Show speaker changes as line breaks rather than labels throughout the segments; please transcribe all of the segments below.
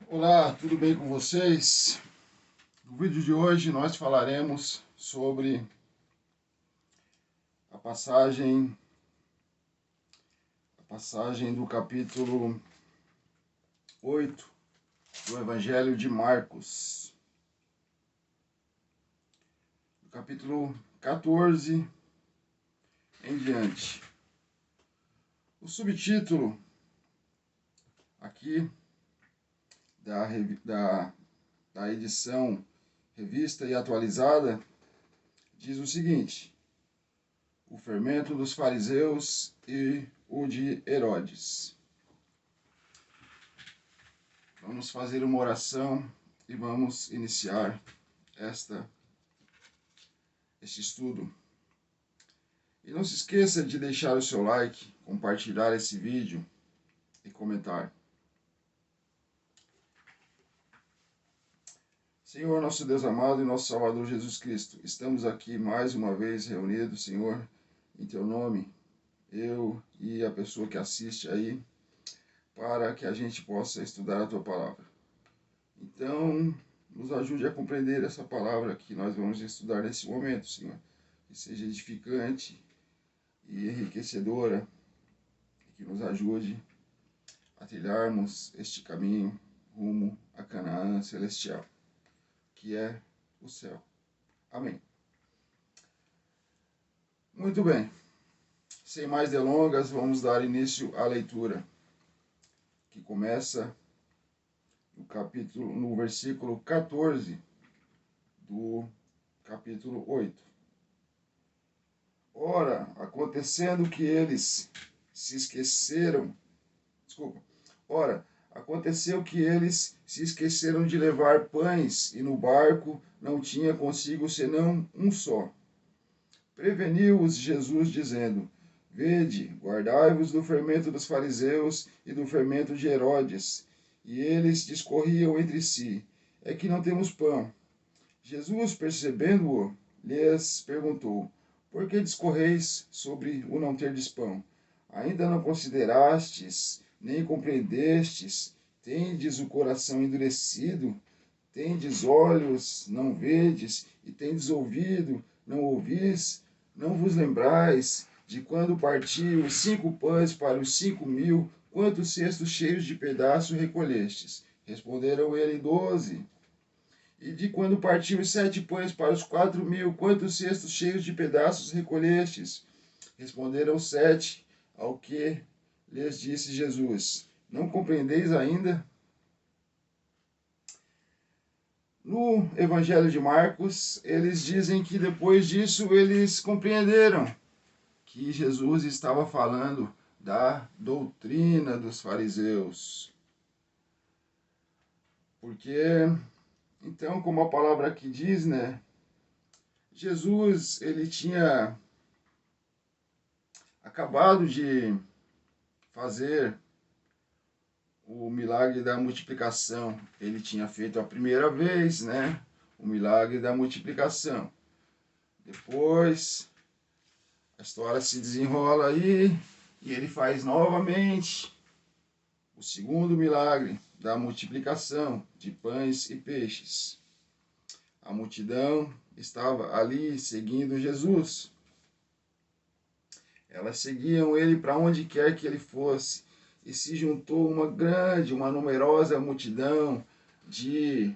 Olá, tudo bem com vocês? No vídeo de hoje nós falaremos sobre a passagem do capítulo 8 do Evangelho de Marcos. Do capítulo 14 em diante. O subtítulo aqui da edição revista e atualizada diz o seguinte: o fermento dos fariseus e o de Herodes. Vamos fazer uma oração e vamos iniciar este estudo. E não se esqueça de deixar o seu like, compartilhar esse vídeo e comentar. Senhor, nosso Deus amado e nosso Salvador Jesus Cristo, estamos aqui mais uma vez reunidos, Senhor, em Teu nome, eu e a pessoa que assiste aí, para que a gente possa estudar a Tua Palavra. Então, nos ajude a compreender essa palavra que nós vamos estudar nesse momento, Senhor, que seja edificante e enriquecedora, e que nos ajude a trilharmos este caminho rumo a Canaã celestial, que é o céu. Amém. Muito bem. Sem mais delongas, vamos dar início à leitura, que começa no versículo 14 do capítulo 8. Ora, aconteceu que eles se esqueceram de levar pães, e no barco não tinha consigo senão um só. Preveniu-os Jesus, dizendo: Vede, guardai-vos do fermento dos fariseus e do fermento de Herodes. E eles discorriam entre si: É que não temos pão. Jesus, percebendo-o, lhes perguntou: Por que discorreis sobre o não terdes pão? Ainda não considerastes, nem compreendestes? Tendes o coração endurecido? Tendes olhos, não vedes? E tendes ouvido, não ouvis? Não vos lembrais de quando parti os 5 pães para os 5.000, quantos cestos cheios de pedaços recolhestes? Responderam ele: 12. E de quando parti os 7 pães para os 4.000, quantos cestos cheios de pedaços recolhestes? Responderam 7. Ao que lhes disse Jesus: Não compreendeis ainda? No Evangelho de Marcos, eles dizem que depois disso eles compreenderam que Jesus estava falando da doutrina dos fariseus. Porque, então, como a palavra aqui diz, né? Jesus, ele tinha acabado de fazer o milagre da multiplicação. Ele tinha feito a primeira vez, né? O milagre da multiplicação. Depois, a história se desenrola aí e ele faz novamente o segundo milagre da multiplicação de pães e peixes. A multidão estava ali seguindo Jesus. Elas seguiam ele para onde quer que ele fosse. E se juntou uma numerosa multidão de,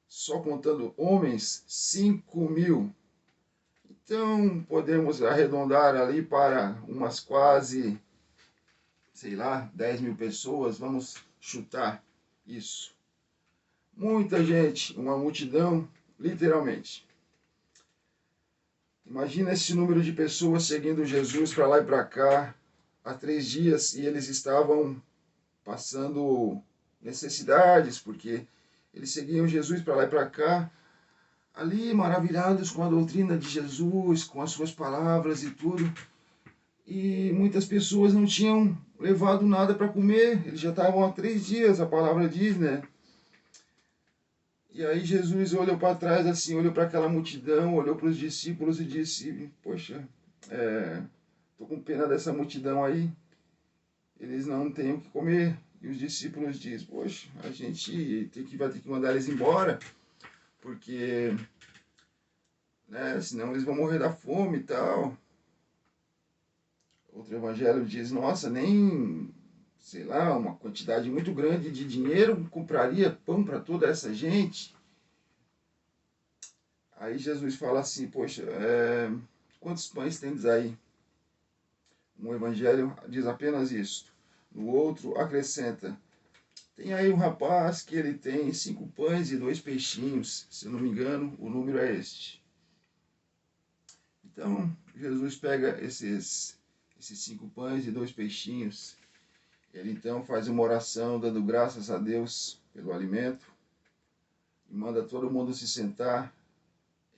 só contando homens, 5.000. Então, podemos arredondar ali para umas quase, 10.000 pessoas, vamos chutar isso. Muita gente, uma multidão, literalmente. Imagina esse número de pessoas seguindo Jesus para lá e para cá, há 3 dias, e eles estavam passando necessidades, porque eles seguiam Jesus para lá e para cá, ali maravilhados com a doutrina de Jesus, com as suas palavras e tudo. E muitas pessoas não tinham levado nada para comer, eles já estavam há 3 dias, a palavra diz, né? E aí Jesus olhou para trás assim, olhou para aquela multidão, olhou para os discípulos e disse: Poxa, estou com pena dessa multidão aí, eles não têm o que comer. E os discípulos dizem, poxa, a gente vai ter que mandar eles embora, porque, né, senão eles vão morrer da fome e tal. Outro evangelho diz, nossa, nem, sei lá, uma quantidade muito grande de dinheiro compraria pão para toda essa gente. Aí Jesus fala assim, poxa, quantos pães tendes aí? Um evangelho diz apenas isso. No outro acrescenta, tem aí um rapaz que ele tem 5 pães e 2 peixinhos, se eu não me engano, o número é este. Então, Jesus pega esses 5 pães e 2 peixinhos, ele então faz uma oração dando graças a Deus pelo alimento e manda todo mundo se sentar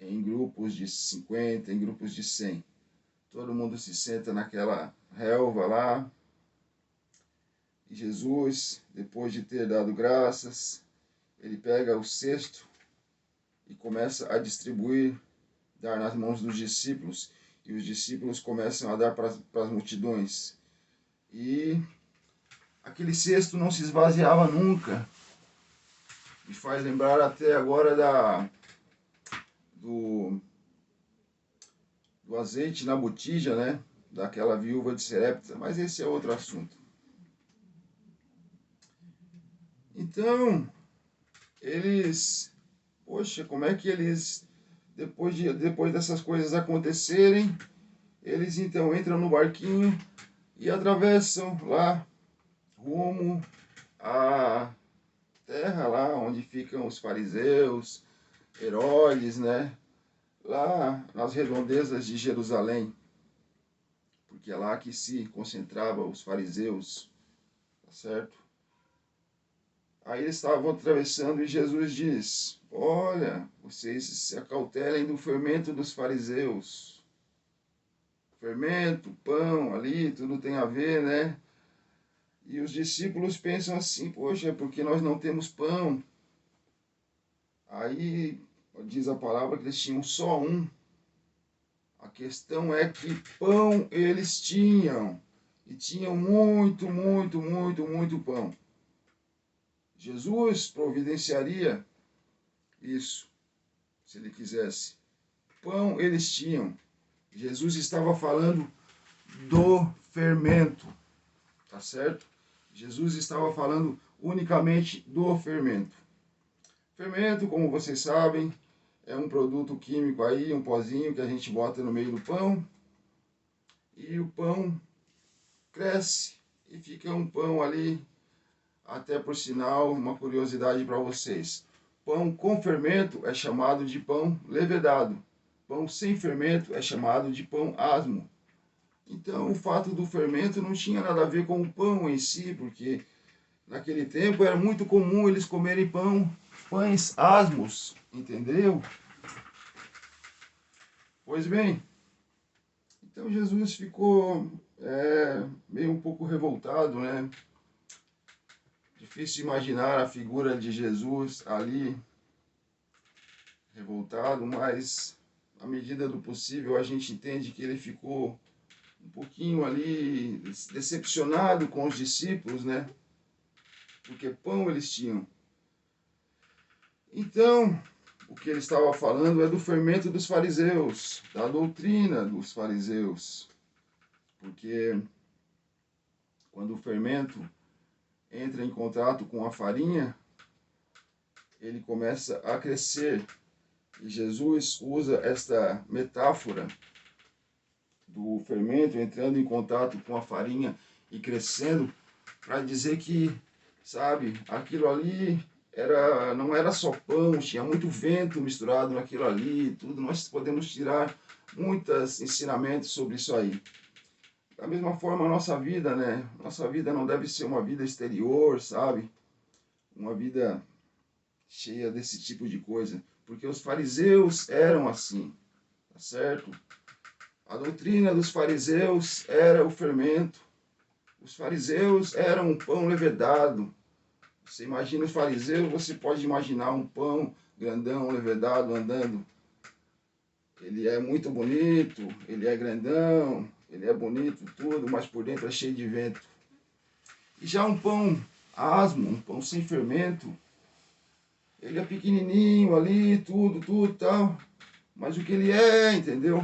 em grupos de 50, em grupos de 100. Todo mundo se senta naquela relva lá. E Jesus, depois de ter dado graças, ele pega o cesto e começa a distribuir, dar nas mãos dos discípulos. E os discípulos começam a dar para as multidões. E aquele cesto não se esvaziava nunca. Me faz lembrar até agora do azeite na botija, né? Daquela viúva de Serepta, mas esse é outro assunto. Então, eles, poxa, como é que eles, depois dessas coisas acontecerem, eles então entram no barquinho e atravessam lá, rumo à terra lá onde ficam os fariseus, Herodes, né? Lá nas redondezas de Jerusalém, porque é lá que se concentravam os fariseus, tá certo? Aí eles estavam atravessando e Jesus diz, olha, vocês se acautelem do fermento dos fariseus. Fermento, pão ali, tudo tem a ver, né? E os discípulos pensam assim, poxa, é porque nós não temos pão. Aí diz a palavra que eles tinham só um. A questão é que pão eles tinham. E tinham muito, muito, muito, muito pão. Jesus providenciaria isso, se ele quisesse. Pão eles tinham. Jesus estava falando do fermento, tá certo? Jesus estava falando unicamente do fermento. Fermento, como vocês sabem, é um produto químico aí, um pozinho que a gente bota no meio do pão. E o pão cresce e fica um pão ali. Até por sinal, uma curiosidade para vocês. Pão com fermento é chamado de pão levedado. Pão sem fermento é chamado de pão asmo. Então, o fato do fermento não tinha nada a ver com o pão em si, porque naquele tempo era muito comum eles comerem pães asmos, entendeu? Pois bem, então Jesus ficou meio um pouco revoltado, né? Difícil imaginar a figura de Jesus ali, revoltado, mas à medida do possível a gente entende que ele ficou um pouquinho ali decepcionado com os discípulos, né? Porque pão eles tinham. Então, o que ele estava falando é do fermento dos fariseus, da doutrina dos fariseus. Porque quando o fermento entra em contato com a farinha, ele começa a crescer. E Jesus usa esta metáfora do fermento entrando em contato com a farinha e crescendo para dizer que, sabe, aquilo ali não era só pão, tinha muito vento misturado naquilo ali, tudo. Nós podemos tirar muitos ensinamentos sobre isso aí. Da mesma forma, a nossa vida, né? Nossa vida não deve ser uma vida exterior, sabe? Uma vida cheia desse tipo de coisa. Porque os fariseus eram assim, tá certo? A doutrina dos fariseus era o fermento. Os fariseus eram um pão levedado. Você imagina os fariseus, você pode imaginar um pão grandão, levedado, andando. Ele é muito bonito, ele é grandão, ele é bonito, tudo, mas por dentro é cheio de vento. E já um pão asmo, um pão sem fermento, ele é pequenininho ali, tudo tal, mas o que ele é, entendeu?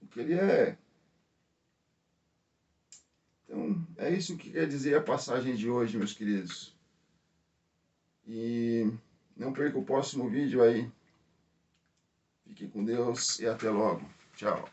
O que ele é. Então, é isso que quer dizer a passagem de hoje, meus queridos. E não perca o próximo vídeo aí. Fique com Deus e até logo. Tchau.